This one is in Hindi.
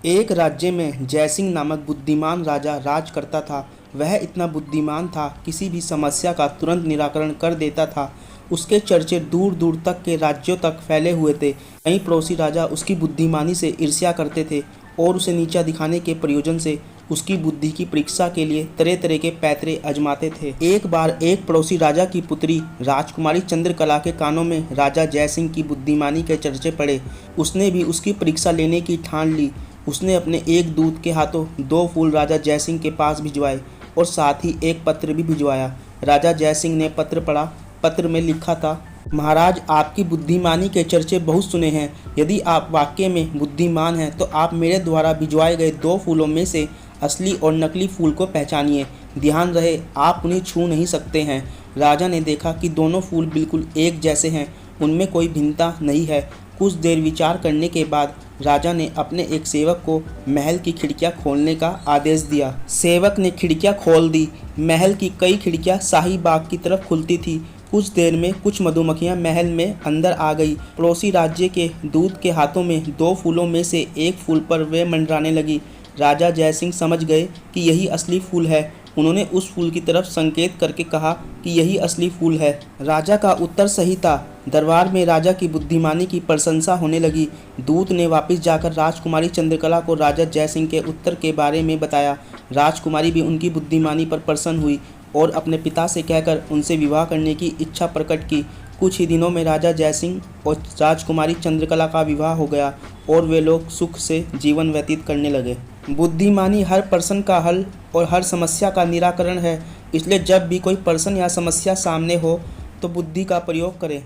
एक राज्य में जयसिंह नामक बुद्धिमान राजा राज करता था। वह इतना बुद्धिमान था, किसी भी समस्या का तुरंत निराकरण कर देता था। उसके चर्चे दूर दूर तक के राज्यों तक फैले हुए थे। कई पड़ोसी राजा उसकी बुद्धिमानी से ईर्ष्या करते थे और उसे नीचा दिखाने के प्रयोजन से उसकी बुद्धि की परीक्षा के लिए तरह तरह के पैतरे आजमाते थे। एक बार एक पड़ोसी राजा की पुत्री राजकुमारी चंद्रकला के कानों में राजा जयसिंह की बुद्धिमानी के चर्चे पड़े। उसने भी उसकी परीक्षा लेने की ठान ली। उसने अपने एक दूत के हाथों 2 फूल राजा जयसिंह के पास भिजवाए और साथ ही एक पत्र भी भिजवाया। राजा जयसिंह ने पत्र पढ़ा। पत्र में लिखा था, महाराज, आपकी बुद्धिमानी के चर्चे बहुत सुने हैं। यदि आप वाकई में बुद्धिमान हैं तो आप मेरे द्वारा भिजवाए गए 2 फूलों में से असली और नकली फूल को पहचानिए। ध्यान रहे, आप उन्हें छू नहीं सकते हैं। राजा ने देखा कि दोनों फूल बिल्कुल एक जैसे हैं, उनमें कोई भिन्नता नहीं है। कुछ देर विचार करने के बाद राजा ने अपने एक सेवक को महल की खिड़कियां खोलने का आदेश दिया। सेवक ने खिड़कियां खोल दी। महल की कई खिड़कियां शाही बाग की तरफ खुलती थी। कुछ देर में कुछ मधुमक्खियां महल में अंदर आ गई। पड़ोसी राज्य के दूत के हाथों में 2 फूलों में से एक फूल पर वे मंडराने लगी। राजा जयसिंह समझ गए कि यही असली फूल है। उन्होंने उस फूल की तरफ संकेत करके कहा कि यही असली फूल है। राजा का उत्तर सही था। दरबार में राजा की बुद्धिमानी की प्रशंसा होने लगी। दूत ने वापस जाकर राजकुमारी चंद्रकला को राजा जयसिंह के उत्तर के बारे में बताया। राजकुमारी भी उनकी बुद्धिमानी पर प्रसन्न हुई और अपने पिता से कहकर उनसे विवाह करने की इच्छा प्रकट की। कुछ ही दिनों में राजा जयसिंह और राजकुमारी चंद्रकला का विवाह हो गया और वे लोग सुख से जीवन व्यतीत करने लगे। बुद्धिमानी हर प्रश्न का हल और हर समस्या का निराकरण है। इसलिए जब भी कोई प्रश्न या समस्या सामने हो तो बुद्धि का प्रयोग करें।